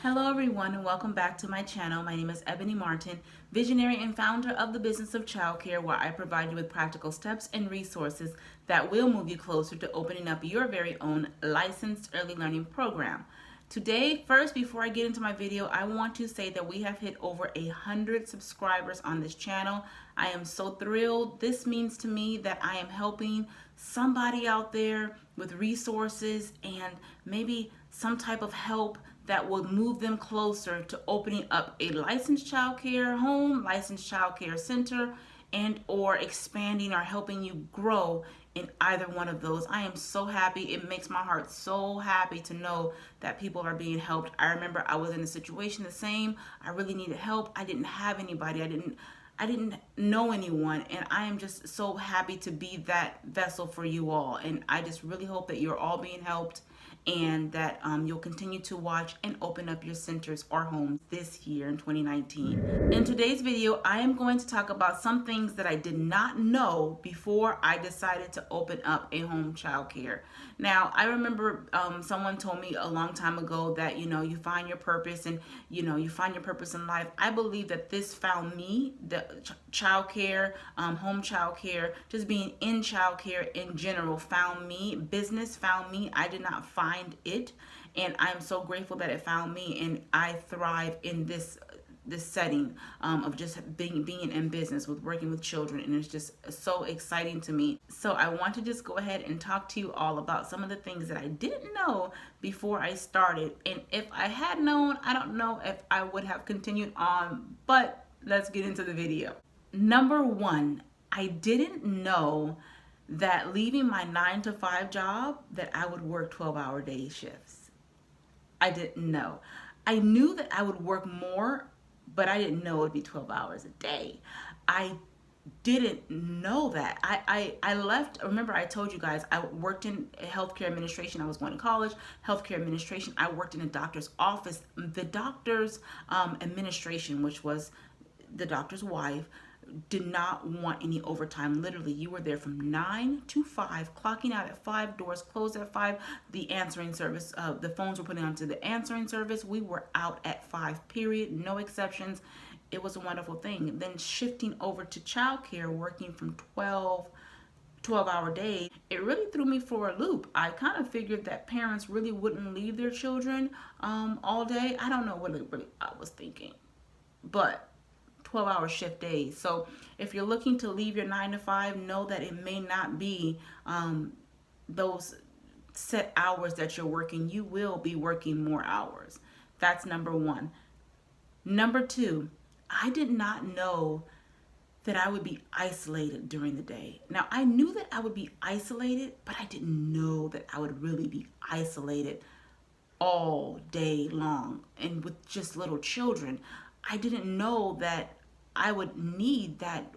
Hello everyone and welcome back to my channel. My name is Ebony Martin, visionary and founder of the Business of Childcare, where I provide you with practical steps and resources that will move you closer to opening up your very own licensed early learning program. Today, first, before I get into my video, I want to say that we have hit over 100 subscribers on this channel. I am so thrilled. This means to me that I am helping somebody out there with resources and maybe some type of help that will move them closer to opening up a licensed child care home, licensed child care center, and or expanding or helping you grow in either one of those. I am so happy. It makes my heart so happy to know that people are being helped. I remember I was in a situation the same. I really needed help. I didn't have anybody. I didn't know anyone, and I am just so happy to be that vessel for you all. And I just really hope that you're all being helped and that you'll continue to watch and open up your centers or homes this year in 2019. In today's video, I am going to talk about some things that I did not know before I decided to open up a home child care. Now, I remember someone told me a long time ago that, you find your purpose and, you find your purpose in life. I believe that this found me, the child care, home child care, just being in child care in general found me. Business found me. I did not find it, and I'm so grateful that it found me, and I thrive in this setting of just being in business with working with children, and it's just so exciting to me. So I want to just go ahead and talk to you all about some of the things that I didn't know before I started, and if I had known, I don't know if I would have continued on, but let's get into the video. Number one, I didn't know that leaving my 9-to-5 job that I would work 12-hour day shifts. I didn't know. I knew that I would work more, but I didn't know it would be 12 hours a day. I didn't know that. I left, remember I told you guys, I worked in healthcare administration. I was going to college, healthcare administration. I worked in a doctor's office. The doctor's administration, which was the doctor's wife, did not want any overtime. Literally, you were there from 9 to 5, clocking out at 5, doors closed at 5, the answering service, the phones were putting onto the answering service. We were out at 5, period, no exceptions. It was a wonderful thing. Then shifting over to childcare, working from 12-hour days, it really threw me for a loop. I kind of figured that parents really wouldn't leave their children all day. I don't know what really I was thinking, but 12-hour shift days. So if you're looking to leave your 9-to-5, know that it may not be those set hours that you're working. You will be working more hours. That's number one. Number two, I did not know that I would be isolated during the day. Now, I knew that I would be isolated, but I didn't know that I would really be isolated all day long and with just little children. I didn't know that I would need that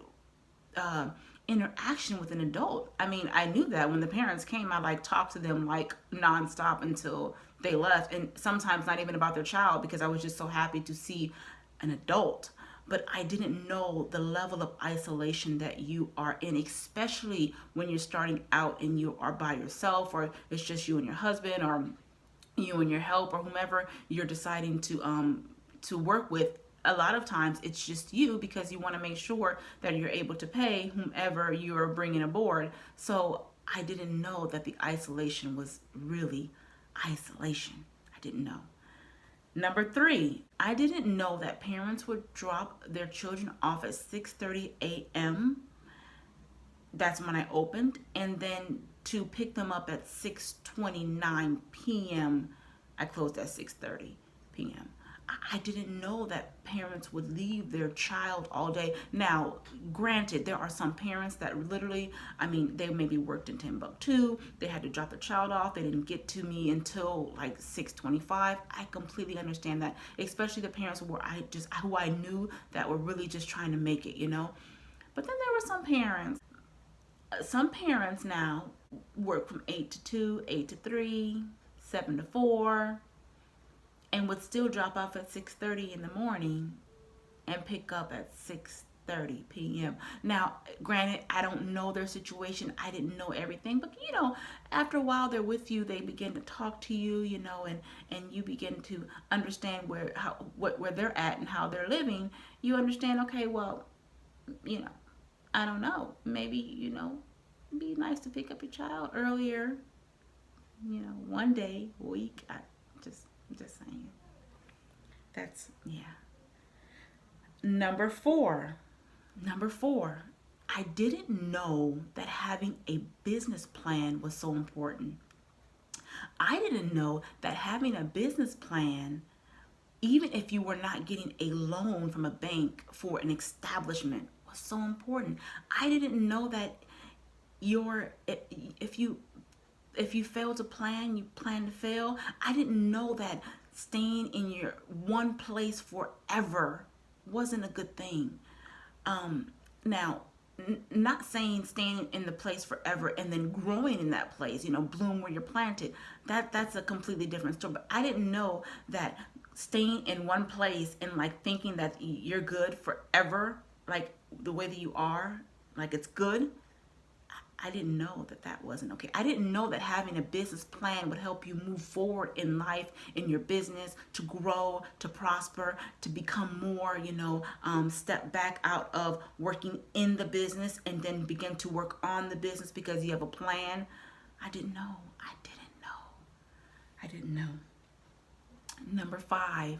interaction with an adult. I mean, I knew that when the parents came, I talked to them nonstop until they left, and sometimes not even about their child, because I was just so happy to see an adult. But I didn't know the level of isolation that you are in, especially when you're starting out and you are by yourself, or it's just you and your husband, or you and your help, or whomever you're deciding to work with. A lot of times it's just you, because you want to make sure that you're able to pay whomever you're bringing aboard. So I didn't know that the isolation was really isolation. I didn't know. Number three, I didn't know that parents would drop their children off at 6:30 a.m. That's when I opened, and then to pick them up at 6:29 p.m. I closed at 6:30 p.m. I didn't know that parents would leave their child all day. Now, granted, there are some parents that literally, they maybe worked in Timbuktu. They had to drop the child off. They didn't get to me until 6:25. I completely understand that, especially the parents who I knew that were really just trying to make it, But then there were some parents. Some parents now work from 8 to 2, 8 to 3, 7 to 4. And would still drop off at 6:30 in the morning and pick up at 6 6:30 p.m. Now, granted, I don't know their situation. I didn't know everything, but after a while they're with you, they begin to talk to you, and you begin to understand where they're at and how they're living. You understand, okay, well, I don't know. Maybe, it'd be nice to pick up your child earlier, one day a week. I'm just saying. That's, yeah. Number four, I didn't know that having a business plan was so important. I didn't know that having a business plan, even if you were not getting a loan from a bank for an establishment, was so important. I didn't know that if you fail to plan, you plan to fail. I didn't know that staying in your one place forever wasn't a good thing. Now, not saying staying in the place forever and then growing in that place, bloom where you're planted. That's a completely different story. But I didn't know that staying in one place and like thinking that you're good forever, like the way that you are, like it's good. I didn't know that wasn't okay. I didn't know that having a business plan would help you move forward in life, in your business, to grow, to prosper, to become more, step back out of working in the business and then begin to work on the business because you have a plan. I didn't know. Number 5,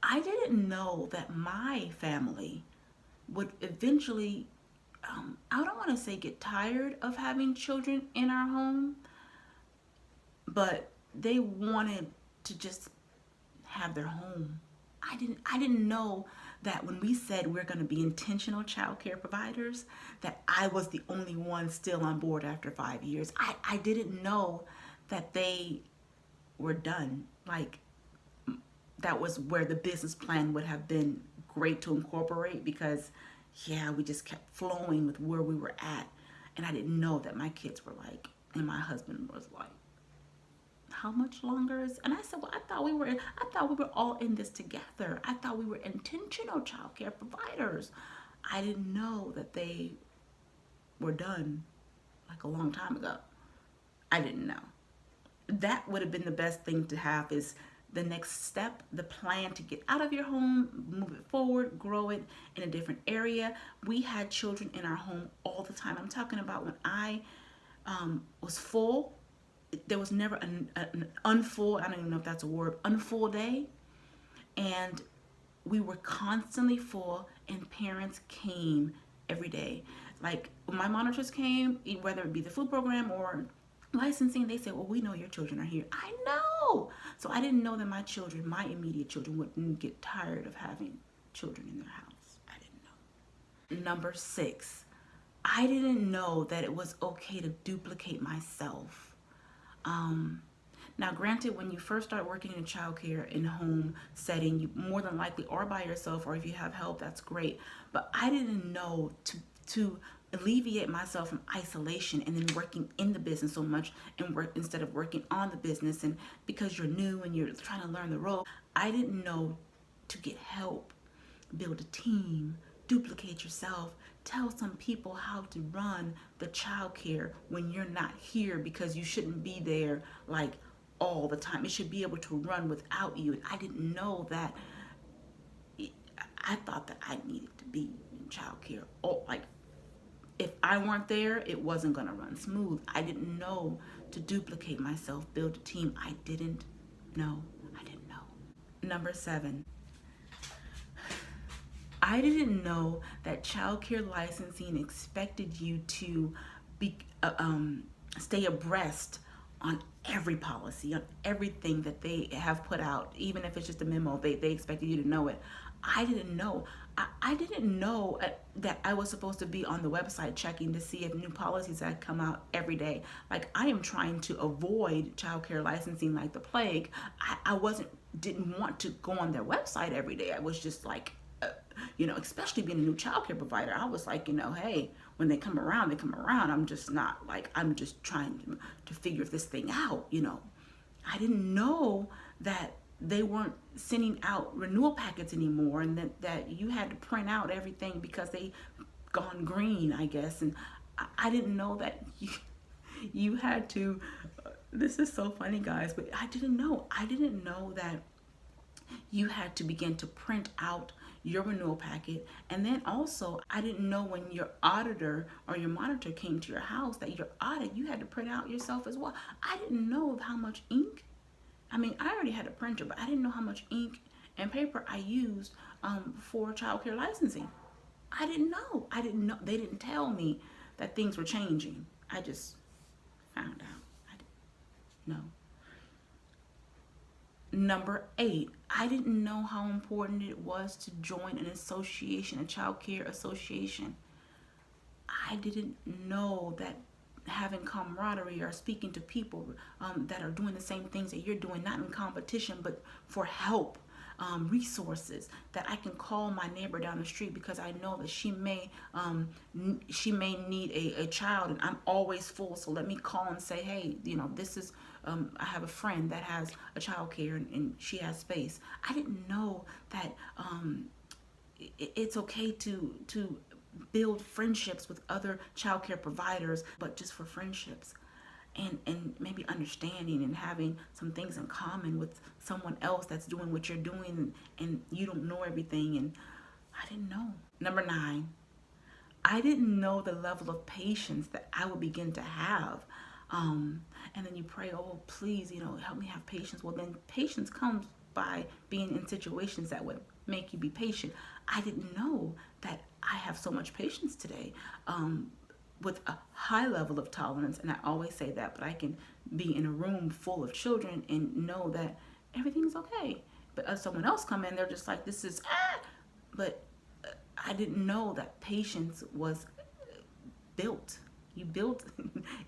I didn't know that my family would eventually I don't want to say get tired of having children in our home, but they wanted to just have their home. I didn't know that when we said we're going to be intentional child care providers, that I was the only one still on board after 5 years. I didn't know that they were done. Like, that was where the business plan would have been great to incorporate because we just kept flowing with where we were at. And I didn't know that my kids were like, and my husband was like, how much longer is, and I said, well, I thought we were all in this together. I thought we were intentional child care providers. I didn't know that they were done like a long time ago. I didn't know. That would have been the best thing to have, is the next step, the plan to get out of your home, move it forward, grow it in a different area. We had children in our home all the time. I'm talking about when I was full, there was never an unfull, I don't even know if that's a word, unfull day. And we were constantly full, and parents came every day. Like, when my monitors came, whether it be the food program or licensing, they said, well, we know your children are here. I know. So I didn't know that my children, my immediate children, wouldn't get tired of having children in their house. I didn't know. Number 6, I didn't know that it was okay to duplicate myself. Now, granted, when you first start working in childcare in home setting, you more than likely are by yourself, or if you have help, that's great. But I didn't know to alleviate myself from isolation and then working in the business so much and work instead of working on the business. And because you're new and you're trying to learn the role, I didn't know to get help, build a team, duplicate yourself, tell some people how to run the childcare when you're not here, because you shouldn't be there like all the time. It should be able to run without you. And I didn't know that. I thought that I needed to be in childcare. Oh, like, if I weren't there, it wasn't going to run smooth. I didn't know to duplicate myself, build a team. I didn't know. Number 7, I didn't know that childcare licensing expected you to be stay abreast on every policy, on everything that they have put out, even if it's just a memo. They expected you to know it. I didn't know. I didn't know that I was supposed to be on the website checking to see if new policies had come out every day. Like, I am trying to avoid childcare licensing like the plague. I didn't want to go on their website every day. I was just like, especially being a new childcare provider, I was like, hey, when they come around, they come around. I'm just not like, I'm just trying to figure this thing out, I didn't know that they weren't sending out renewal packets anymore, and that you had to print out everything because they gone green, I guess. And I didn't know that you had to, this is so funny, guys, but I didn't know that you had to begin to print out your renewal packet. And then also, I didn't know when your auditor or your monitor came to your house that your audit, you had to print out yourself as well. I didn't know how much ink. I mean, I already had a printer, but I didn't know how much ink and paper I used for childcare licensing. I didn't know. They didn't tell me that things were changing. I just found out. I didn't know. Number 8, I didn't know how important it was to join an association, a child care association. I didn't know that having camaraderie or speaking to people that are doing the same things that you're doing, not in competition, but for help, resources, that I can call my neighbor down the street because I know that she may need a child, and I'm always full, so let me call and say, hey, this is I have a friend that has a child care, and she has space. I didn't know that it's okay to build friendships with other child care providers, but just for friendships. And maybe understanding and having some things in common with someone else that's doing what you're doing, and you don't know everything. And I didn't know. Number 9, I didn't know the level of patience that I would begin to have. And then you pray, oh, please, help me have patience. Well, then patience comes by being in situations that would make you be patient. I didn't know that I have so much patience today. With a high level of tolerance, and I always say that, but I can be in a room full of children and know that everything's okay. But as someone else come in, they're just like, this is, But I didn't know that patience was built.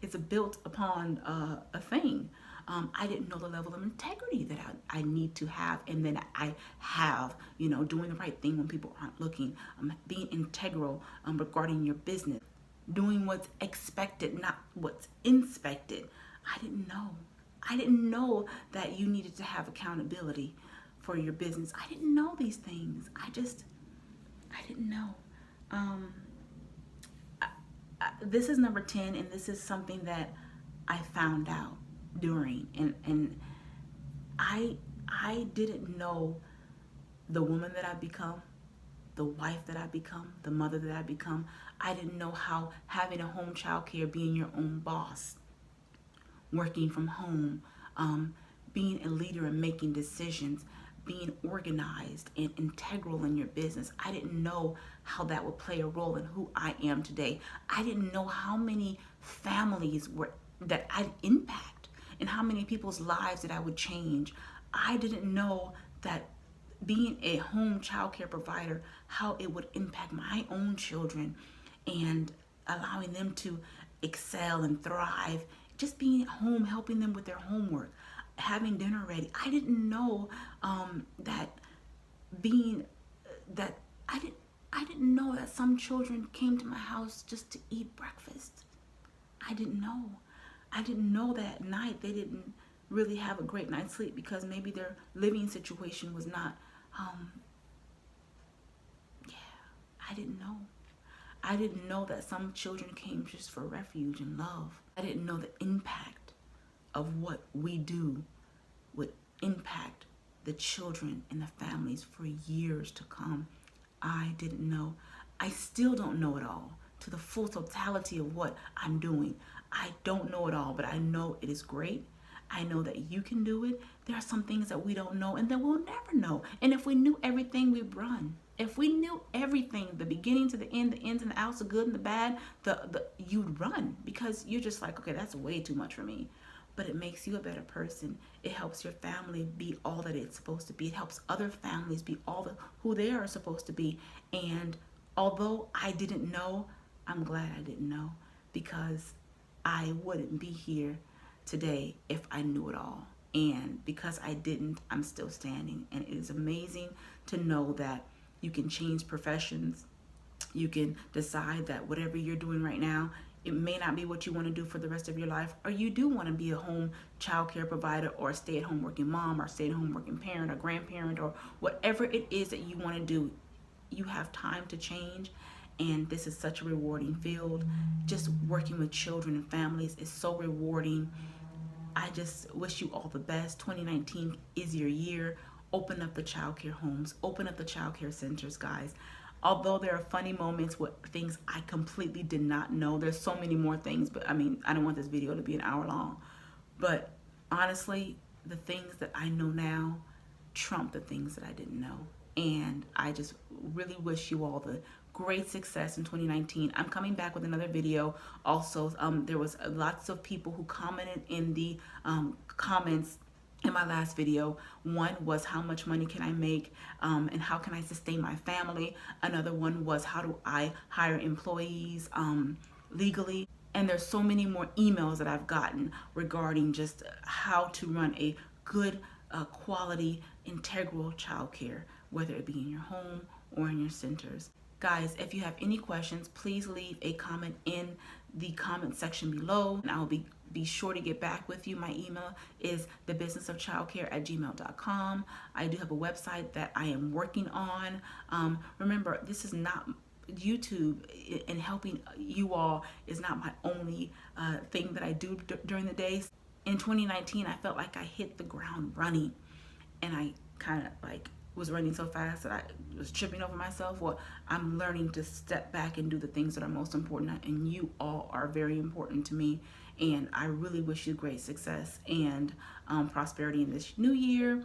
It's built upon a thing. I didn't know the level of integrity that I need to have, and then I have, doing the right thing when people aren't looking, being integral regarding your business. Doing what's expected, not what's inspected. I didn't know. I didn't know that you needed to have accountability for your business. I didn't know these things. I didn't know. This is number 10, and this is something that I found out during, and I didn't know the woman that I've become, the wife that I've become, the mother that I've become. I didn't know how having a home child care, being your own boss, working from home, being a leader and making decisions, being organized and integral in your business. I didn't know how that would play a role in who I am today. I didn't know how many families that I'd impact and how many people's lives that I would change. I didn't know that being a home child care provider, how it would impact my own children and allowing them to excel and thrive. Just being at home, helping them with their homework, having dinner ready. I didn't know I didn't know that some children came to my house just to eat breakfast. I didn't know. I didn't know that at night they didn't really have a great night's sleep because maybe their living situation was not, I didn't know. I didn't know that some children came just for refuge and love. I didn't know the impact of what we do would impact the children and the families for years to come. I didn't know. I still don't know it all to the full totality of what I'm doing. I don't know it all, but I know it is great. I know that you can do it. There are some things that we don't know and that we'll never know. And if we knew everything, we'd run. If we knew everything, the beginning to the end, the ins and the outs, the good and the bad, you'd run because you're just like, okay, that's way too much for me. But it makes you a better person. It helps your family be all that it's supposed to be. It helps other families be who they are supposed to be. And although I didn't know, I'm glad I didn't know because I wouldn't be here today if I knew it all. And because I didn't, I'm still standing. And it is amazing to know that you can change professions. You can decide that whatever you're doing right now, it may not be what you want to do for the rest of your life, or you do want to be a home child care provider or a stay-at-home working mom or stay-at-home working parent or grandparent or whatever it is that you want to do, you have time to change. And this is such a rewarding field. Just working with children and families is so rewarding. I just wish you all the best. 2019 is your year. Open up the child care homes, open up the child care centers, guys. Although there are funny moments with things I completely did not know, there's so many more things, but I mean, I don't want this video to be an hour long. But honestly, the things that I know now trump the things that I didn't know. And I just really wish you all the great success in 2019. I'm coming back with another video. Also, there was lots of people who commented in the comments in my last video. One was, how much money can I make and how can I sustain my family? Another one was, how do I hire employees legally? And there's so many more emails that I've gotten regarding just how to run a good quality integral childcare, whether it be in your home or in your centers. Guys, if you have any questions, please leave a comment in the comment section below, and I will be sure to get back with you. My email is thebusinessofchildcare@gmail.com. I do have a website that I am working on. Remember, this is not YouTube, and helping you all is not my only thing that I do during the day. In 2019, I felt like I hit the ground running, and I kind of like was running so fast that I was tripping over myself. Well, I'm learning to step back and do the things that are most important, and you all are very important to me, and I really wish you great success and prosperity in this new year.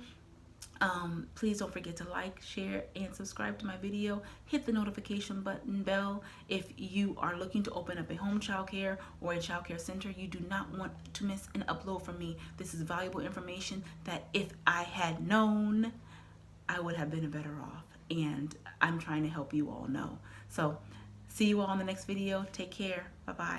Please don't forget to like, share, and subscribe to my video. Hit the notification button bell. If you are looking to open up a home child care or a child care center, you do not want to miss an upload from me. This is valuable information that if I had known, I would have been better off, and I'm trying to help you all know. So see you all in the next video. Take care. Bye-bye.